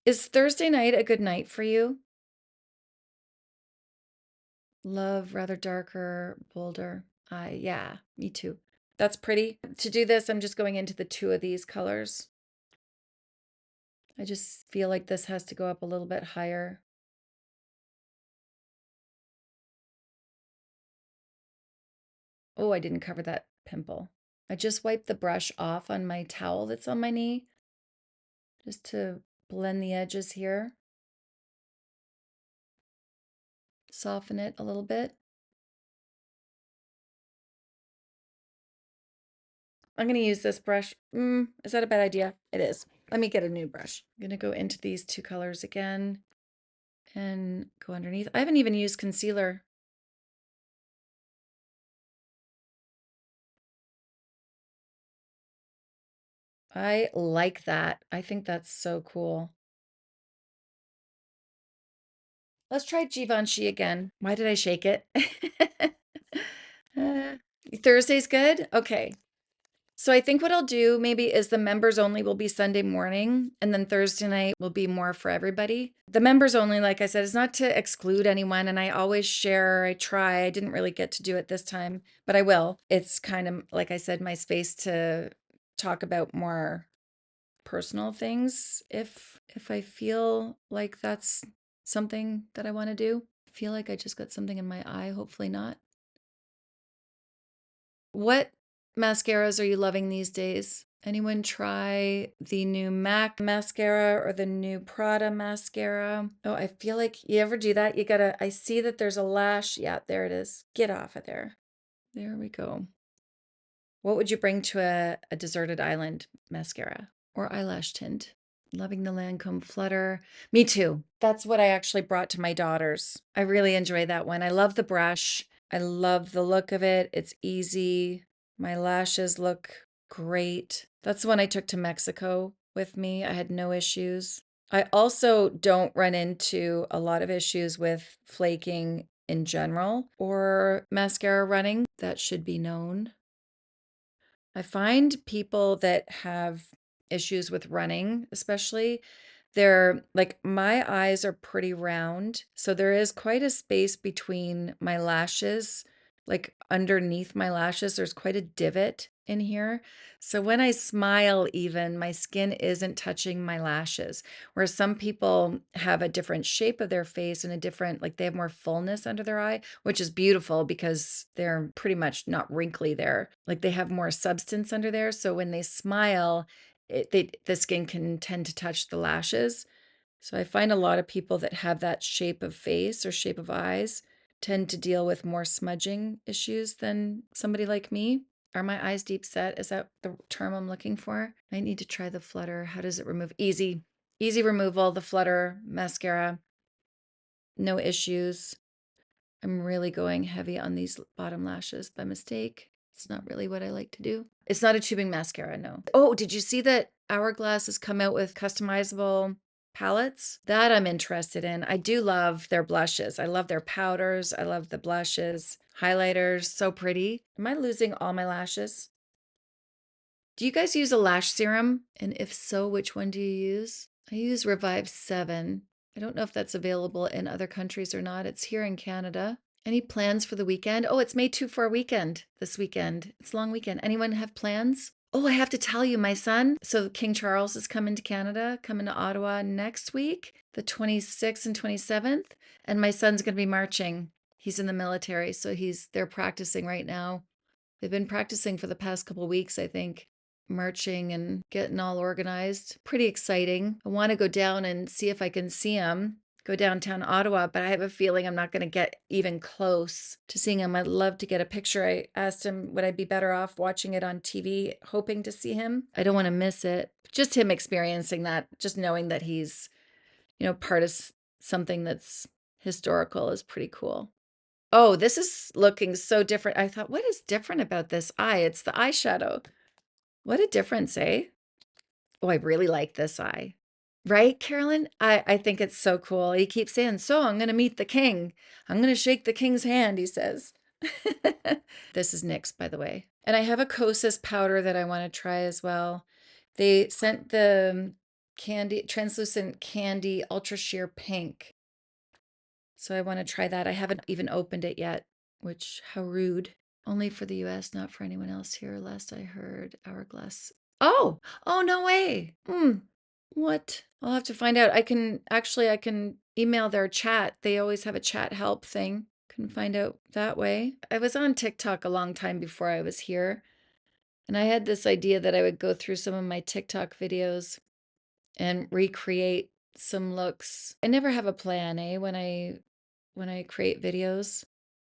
Is Thursday night a good night for you? Love rather darker, bolder. Yeah, me too. That's pretty. To do this, I'm just going into the 2 of these colors. I just feel like this has to go up a little bit higher. Oh, I didn't cover that pimple. I just wiped the brush off on my towel that's on my knee, just to blend the edges here. Soften it a little bit. I'm going to use this brush. Is that a bad idea? It is. Let me get a new brush. I'm going to go into these 2 colors again and go underneath. I haven't even used concealer. I like that. I think that's so cool. Let's try Givenchy again. Why did I shake it? Thursday's good? Okay. So I think what I'll do maybe is the members only will be Sunday morning, and then Thursday night will be more for everybody. The members only, like I said, is not to exclude anyone, and I always share, I try. I didn't really get to do it this time, but I will. It's kind of, like I said, my space to talk about more personal things if I feel like that's something that I want to do. I feel like I just got something in my eye, hopefully not. What mascaras are you loving these days? Anyone try the new MAC mascara or the new Prada mascara? Oh, I feel like you ever do that? You gotta, I see that there's a lash. Yeah, there it is. Get off of there. There we go. What would you bring to a deserted island mascara or eyelash tint? Loving the Lancome Flutter. Me too. That's what I actually brought to my daughters. I really enjoy that one. I love the brush. I love the look of it. It's easy. My lashes look great. That's the one I took to Mexico with me. I had no issues. I also don't run into a lot of issues with flaking in general or mascara running. That should be known. I find people that have issues with running, especially, they're like, my eyes are pretty round. So there is quite a space between my lashes, like underneath my lashes, there's quite a divot in here. So when I smile, even my skin isn't touching my lashes. Whereas some people have a different shape of their face and a different, like they have more fullness under their eye, which is beautiful because they're pretty much not wrinkly there. Like they have more substance under there. So when they smile, the skin can tend to touch the lashes. So I find a lot of people that have that shape of face or shape of eyes tend to deal with more smudging issues than somebody like me. Are my eyes deep set? Is that the term I'm looking for? I need to try the Flutter. How does it remove? Easy. Easy removal, the Flutter mascara. No issues. I'm really going heavy on these bottom lashes by mistake. It's not really what I like to do. It's not a tubing mascara, no. Oh, did you see that Hourglass has come out with customizable palettes? That I'm interested in. I do love their blushes. I love their powders. I love the blushes. Highlighters, so pretty. Am I losing all my lashes? Do you guys use a lash serum? And if so, which one do you use? I use Revive 7. I don't know if that's available in other countries or not. It's here in Canada. Any plans for the weekend? Oh, it's May 2 for a weekend this weekend. It's a long weekend. Anyone have plans? Oh, I have to tell you, my son. So King Charles is coming to Canada, coming to Ottawa next week, the 26th and 27th. And my son's going to be marching. He's in the military, so they're practicing right now. They've been practicing for the past couple of weeks, I think, marching and getting all organized. Pretty exciting. I want to go down and see if I can see him, go downtown Ottawa, but I have a feeling I'm not going to get even close to seeing him. I'd love to get a picture. I asked him, would I be better off watching it on TV, hoping to see him? I don't want to miss it. just him experiencing that, just knowing that he's, you know, part of something that's historical is pretty cool. Oh, this is looking so different. I thought, what is different about this eye? It's the eyeshadow. What a difference, eh? Oh, I really like this eye. Right, Carolyn? I think it's so cool. He keeps saying, so I'm going to meet the king. I'm going to shake the king's hand, he says. This is NYX, by the way. And I have a Kosas powder that I want to try as well. They sent the candy, translucent candy, ultra sheer pink. So I want to try that. I haven't even opened it yet, which, how rude. Only for the US, not for anyone else here. Last I heard, Hourglass. Oh, oh, no way. What? I'll have to find out. I can email their chat. They always have a chat help thing. Can find out that way. I was on TikTok a long time before I was here. And I had this idea that I would go through some of my TikTok videos and recreate some looks. I never have a plan, when I create videos.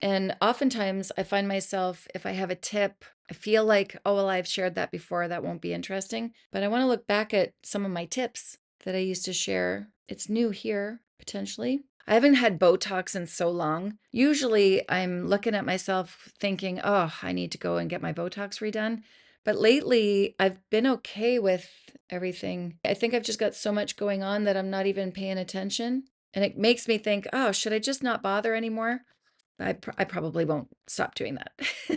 And oftentimes I find myself, if I have a tip, I feel like, oh, well, I've shared that before. That won't be interesting. But I want to look back at some of my tips that I used to share. It's new here, potentially. I haven't had Botox in so long. Usually I'm looking at myself thinking, oh, I need to go and get my Botox redone. But lately I've been okay with everything. I think I've just got so much going on that I'm not even paying attention. And it makes me think, oh, should I just not bother anymore? I probably won't stop doing that.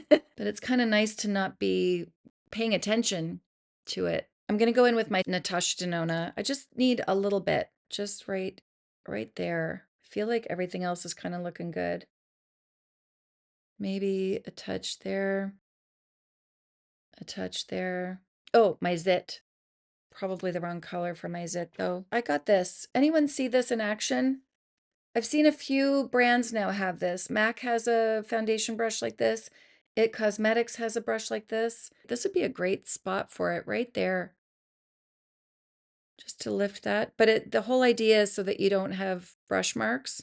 But it's kind of nice to not be paying attention to it. I'm going to go in with my Natasha Denona. I just need a little bit, just right there. I feel like everything else is kind of looking good. Maybe a touch there, a touch there. Oh, my zit. Probably the wrong color for my zit though. I got this. Anyone see this in action? I've seen a few brands now have this. MAC has a foundation brush like this. It Cosmetics has a brush like this. This would be a great spot for it right there. Just to lift that. But the whole idea is so that you don't have brush marks,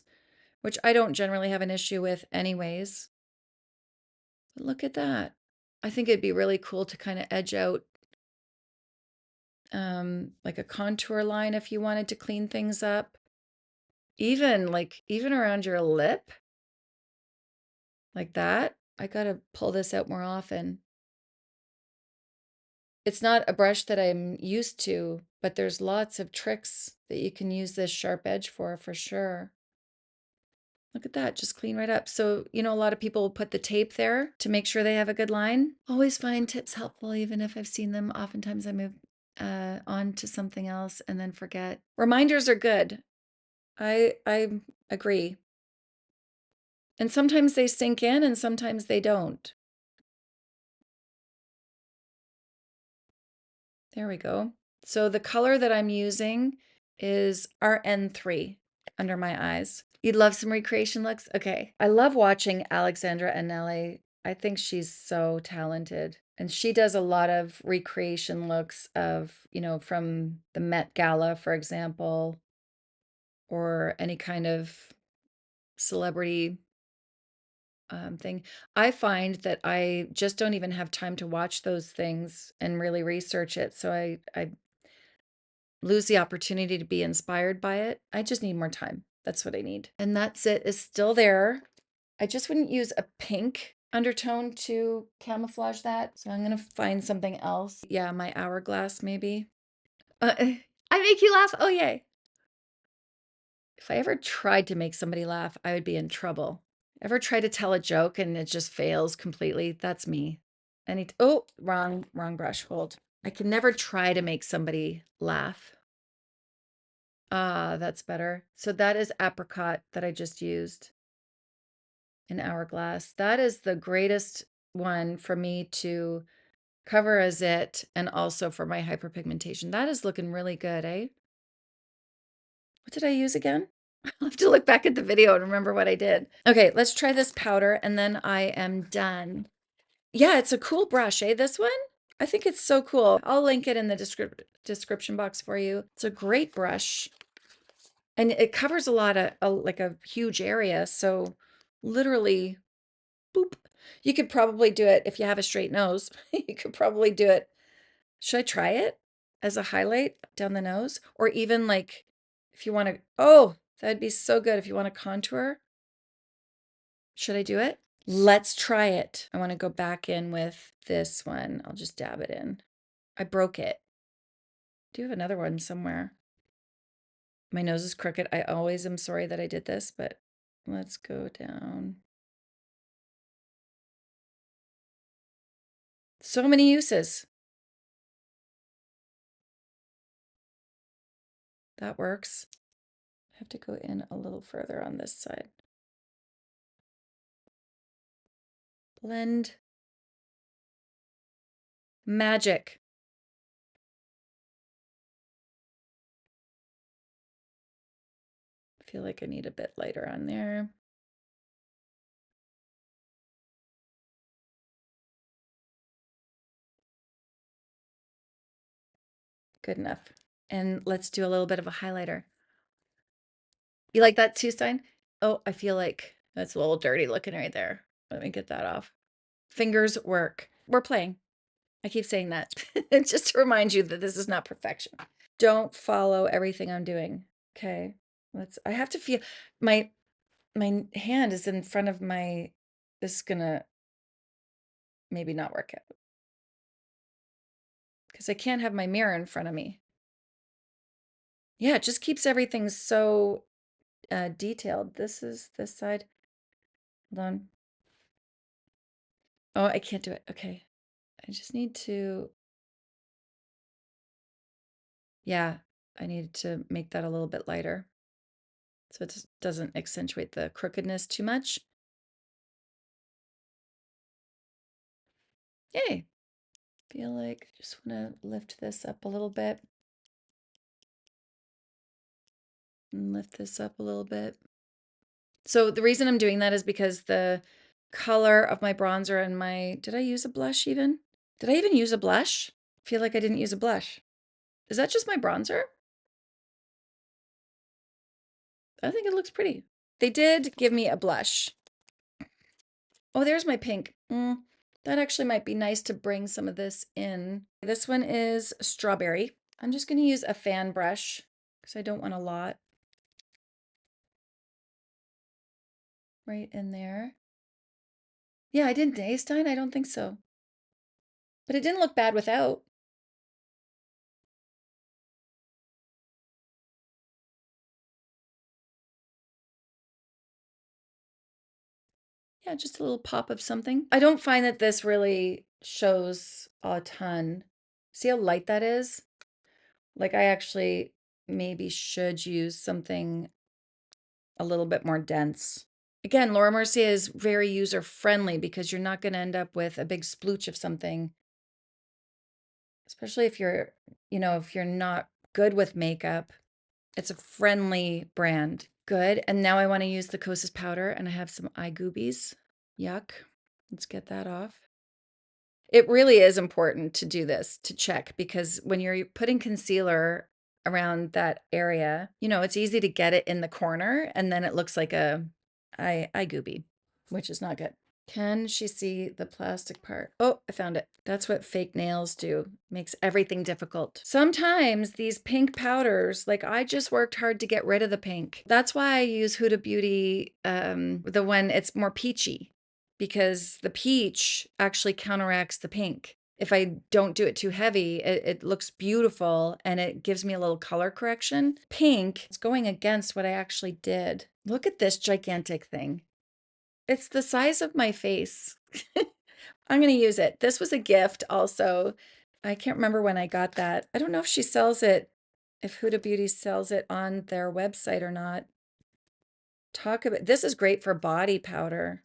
which I don't generally have an issue with anyways. But look at that. I think it'd be really cool to kind of edge out like a contour line if you wanted to clean things up. Even around your lip. Like that. I gotta pull this out more often. It's not a brush that I'm used to, but there's lots of tricks that you can use this sharp edge for sure. Look at that, just clean right up. So, you know, a lot of people will put the tape there to make sure they have a good line. Always find tips helpful, even if I've seen them. Oftentimes I move on to something else and then forget. Reminders are good. I agree. And sometimes they sink in and sometimes they don't. There we go. So the color that I'm using is RN3 under my eyes. You'd love some recreation looks? Okay. I love watching Alexandra Anelli. I think she's so talented. And she does a lot of recreation looks of, you know, from the Met Gala, for example, or any kind of celebrity thing. I find that I just don't even have time to watch those things and really research it. So I lose the opportunity to be inspired by it. I just need more time. That's what I need. And that's it. It's still there. I just wouldn't use a pink undertone to camouflage that. So I'm going to find something else. Yeah, my hourglass maybe. I make you laugh. Oh, yay. If I ever tried to make somebody laugh, I would be in trouble. Ever try to tell a joke and it just fails completely? That's me. Oh, wrong brush. Hold. I can never try to make somebody laugh. Ah, that's better. So that is apricot that I just used in Hourglass. That is the greatest one for me to cover a zit and also for my hyperpigmentation. That is looking really good, eh? What did I use again? I'll have to look back at the video and remember what I did. Okay, let's try this powder and then I am done. Yeah, it's a cool brush, eh, this one? I think it's so cool. I'll link it in the description box for you. It's a great brush. And it covers a lot of, like a huge area. So literally, boop. You could probably do it if you have a straight nose. You could probably do it. Should I try it as a highlight down the nose, or even like if you want to, oh, that'd be so good if you want to contour. Should I do it? Let's try it. I want to go back in with this one. I'll just dab it in. I broke it. Do have another one somewhere. My nose is crooked. I always am sorry that I did this, but let's go down. So many uses. That works. I have to go in a little further on this side. Blend. Magic. I feel like I need a bit lighter on there. Good enough. And let's do a little bit of a highlighter. You like that too, Stein? Oh, I feel like that's a little dirty looking right there. Let me get that off. Fingers work. We're playing. I keep saying that just to remind you that this is not perfection. Don't follow everything I'm doing. Okay. I have to feel my hand is in front of my, this is gonna maybe not work out because I can't have my mirror in front of me. Yeah, it just keeps everything so detailed. This is this side. Hold on. Oh, I can't do it. Okay. I just need to, yeah, I need to make that a little bit lighter so it just doesn't accentuate the crookedness too much. Yay. Feel like I just want to lift this up a little bit. And lift this up a little bit. So the reason I'm doing that is because the color of my bronzer and my, did I use a blush even? Did I even use a blush? I feel like I didn't use a blush. Is that just my bronzer? I think it looks pretty. They did give me a blush. Oh, there's my pink. That actually might be nice to bring some of this in. This one is strawberry. I'm just going to use a fan brush because I don't want a lot. Right in there. Yeah, I didn't taste it. I don't think so. But it didn't look bad without. Yeah, just a little pop of something. I don't find that this really shows a ton. See how light that is? Like I actually maybe should use something a little bit more dense. Again, Laura Mercier is very user friendly because you're not going to end up with a big splooch of something, especially if you're, if you're not good with makeup. It's a friendly brand. Good. And now I want to use the Kosas powder and I have some eye goobies. Yuck. Let's get that off. It really is important to do this, to check, because when you're putting concealer around that area, it's easy to get it in the corner and then it looks like a eye goobie, which is not good. Can she see the plastic part? Oh, I found it. That's what fake nails do. Makes everything difficult. Sometimes these pink powders, like I just worked hard to get rid of the pink. That's why I use Huda Beauty, the one, it's more peachy, because the peach actually counteracts the pink. If I don't do it too heavy, it looks beautiful and it gives me a little color correction. Pink is going against what I actually did. Look at this gigantic thing. It's the size of my face. I'm going to use it. This was a gift also. I can't remember when I got that. I don't know if she sells it, if Huda Beauty sells it on their website or not. Talk about, this is great for body powder.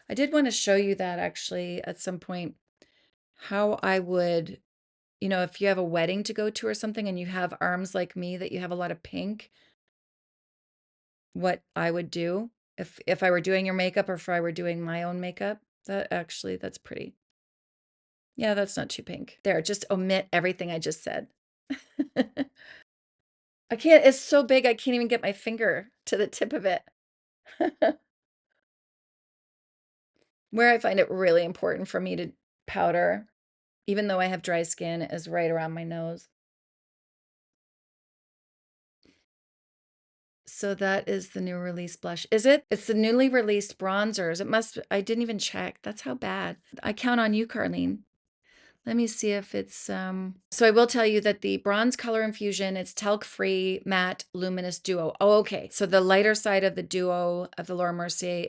I did want to show you that actually at some point, how I would, if you have a wedding to go to or something and you have arms like me that you have a lot of pink, what I would do if I were doing your makeup or if I were doing my own makeup. That's pretty. Yeah, that's not too pink. There, just omit everything I just said. I can't, it's so big I can't even get my finger to the tip of it. Where I find it really important for me to powder, even though I have dry skin, is right around my nose. So that is the new release blush. Is it? It's the newly released bronzers. It must, I didn't even check. That's how bad. I count on you, Carlene. Let me see if it's, so I will tell you that the bronze color infusion, it's talc-free matte luminous duo. Oh, okay. So the lighter side of the duo of the Laura Mercier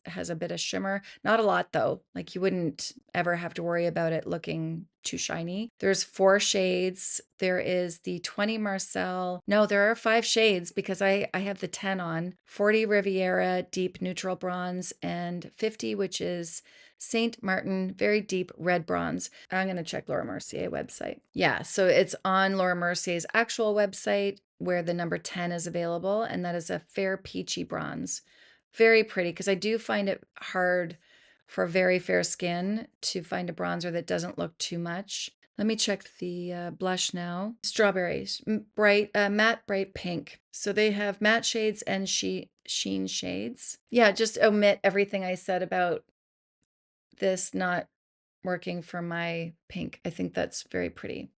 has a bit of shimmer. Not a lot though. Like you wouldn't ever have to worry about it looking too shiny. There's 4 shades. There is the 20 Marcel. No, there are 5 shades because I have the 10 on. 40 Riviera deep neutral bronze and 50, which is Saint Martin, very deep red bronze. I'm going to check Laura Mercier website. Yeah, so it's on Laura Mercier's actual website where the number 10 is available, and that is a fair peachy bronze. Very pretty, because I do find it hard for very fair skin to find a bronzer that doesn't look too much. Let me check the blush now. Strawberries, bright, matte bright pink. So they have matte shades and sheen shades. Yeah, just omit everything I said about this not working for my pink. I think that's very pretty.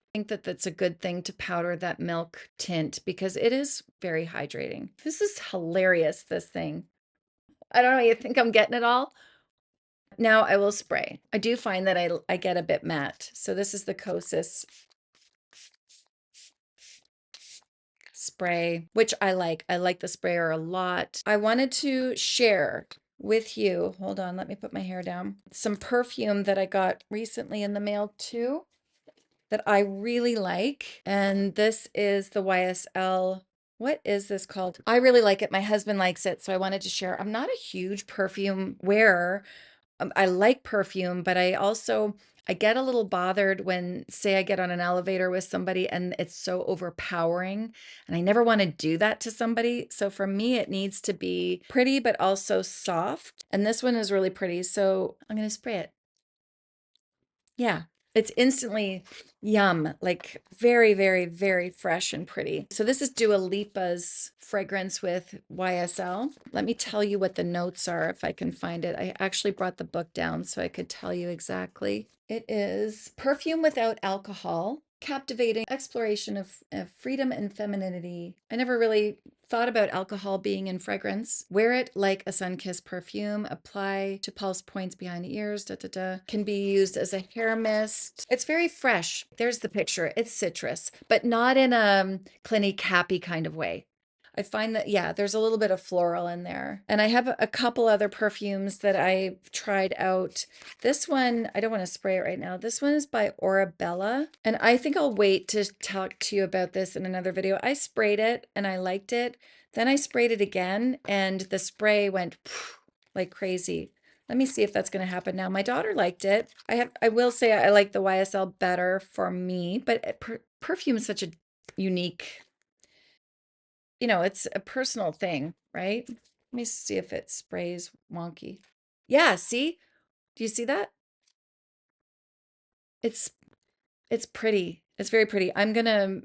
I think that that's a good thing to powder that milk tint because it is very hydrating. This is hilarious, this thing. I don't know, you think I'm getting it all? Now I will spray. I do find that I get a bit matte. So this is the Kosas spray, which I like. I like the sprayer a lot. I wanted to share with you, hold on, let me put my hair down, some perfume that I got recently in the mail too that I really like. And this is the YSL. What is this called? I really like it. My husband likes it, so I wanted to share. I'm not a huge perfume wearer. I like perfume, but I get a little bothered when, say, I get on an elevator with somebody and it's so overpowering, and I never want to do that to somebody. So for me, it needs to be pretty, but also soft. And this one is really pretty, so I'm going to spray it. Yeah, it's instantly yum, like very, very, very fresh and pretty. So this is Dua Lipa's fragrance with YSL. Let me tell you what the notes are if I can find it. I actually brought the book down so I could tell you exactly. It is perfume without alcohol, captivating exploration of freedom and femininity. I never really thought about alcohol being in fragrance. Wear it like a sun-kissed perfume. Apply to pulse points behind the ears. Da, da, da. Can be used as a hair mist. It's very fresh. There's the picture. It's citrus, but not in a Clinique happy kind of way. I find that, yeah, there's a little bit of floral in there. And I have a couple other perfumes that I've tried out. This one, I don't want to spray it right now. This one is by Orabella. And I think I'll wait to talk to you about this in another video. I sprayed it and I liked it. Then I sprayed it again and the spray went like crazy. Let me see if that's going to happen now. My daughter liked it. I will say I like the YSL better for me, but perfume is such a unique, it's a personal thing, right? Let me see if it sprays wonky. Yeah, see? Do you see that? It's pretty. It's very pretty. I'm gonna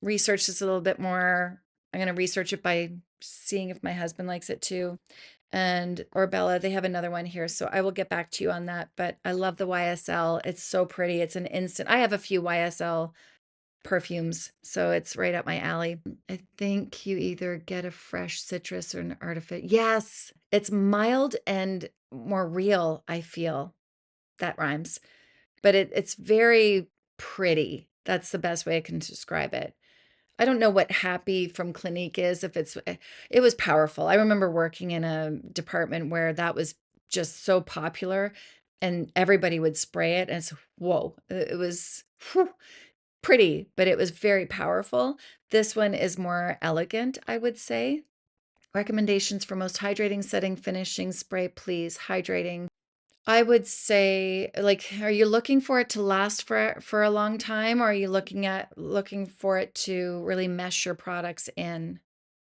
research this a little bit more. I'm gonna research it by seeing if my husband likes it too. And or Bella, they have another one here, so I will get back to you on that. But I love the YSL. It's so pretty. It's an instant. I have a few YSL perfumes, so it's right up my alley. I think you either get a fresh citrus or an artificial. Yes, it's mild and more real, I feel. That rhymes. But it's very pretty. That's the best way I can describe it. I don't know what Happy from Clinique is, if it was powerful. I remember working in a department where that was just so popular and everybody would spray it and it's whoa. It was pretty, but it was very powerful. This one is more elegant, I would say. Recommendations for most hydrating setting finishing spray, please. Hydrating. I would say, like, are you looking for it to last for a long time, or are you looking for it to really mesh your products in?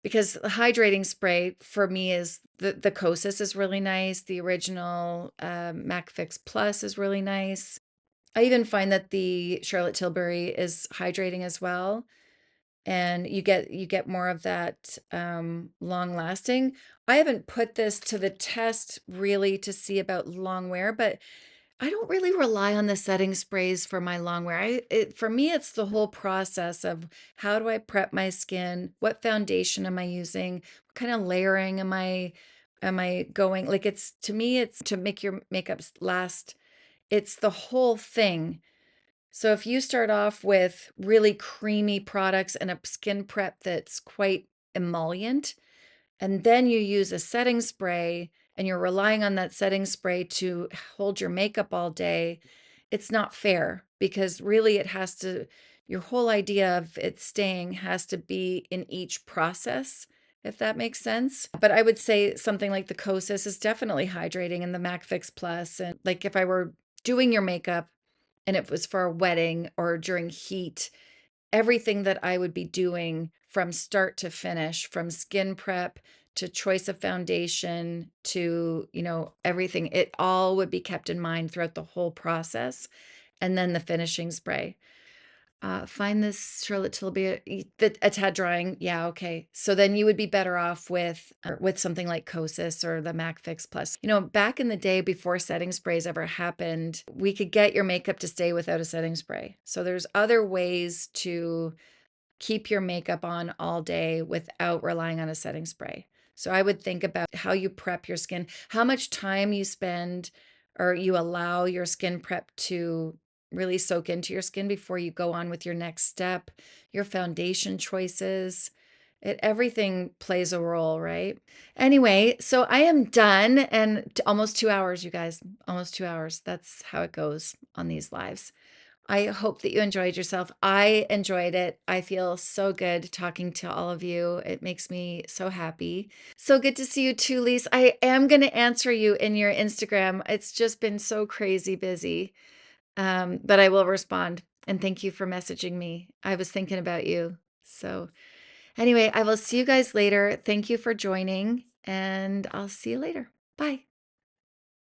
Because the hydrating spray for me is the Kosas is really nice. The original Mac Fix Plus is really nice. I even find that the Charlotte Tilbury is hydrating as well, and you get more of that long lasting. I haven't put this to the test really to see about long wear, but I don't really rely on the setting sprays for my long wear. For me, it's the whole process of how do I prep my skin? What foundation am I using? What kind of layering am I going? Like it's to me, it's to make your makeup last. It's the whole thing. So if you start off with really creamy products and a skin prep that's quite emollient, and then you use a setting spray and you're relying on that setting spray to hold your makeup all day, it's not fair because really it has to, your whole idea of it staying has to be in each process, if that makes sense. But I would say something like the Kosas is definitely hydrating, and the MAC Fix Plus. And like if I were doing your makeup and it was for a wedding or during heat, everything that I would be doing from start to finish, from skin prep to choice of foundation to, everything, it all would be kept in mind throughout the whole process. And then the finishing spray. Find this Charlotte Tilbury, a tad drying. Yeah, okay. So then you would be better off with something like Kosas or the MAC Fix Plus. Back in the day before setting sprays ever happened, we could get your makeup to stay without a setting spray. So there's other ways to keep your makeup on all day without relying on a setting spray. So I would think about how you prep your skin, how much time you spend or you allow your skin prep to really soak into your skin before you go on with your next step, your foundation choices. Everything plays a role, right? Anyway, so I am done, and almost 2 hours, you guys, almost 2 hours. That's how it goes on these lives. I hope that you enjoyed yourself. I enjoyed it. I feel so good talking to all of you. It makes me so happy. So good to see you too, Lise. I am going to answer you in your Instagram. It's just been so crazy busy, but I will respond. And thank you for messaging me. I was thinking about you. So anyway, I will see you guys later. Thank you for joining, and I'll see you later. Bye.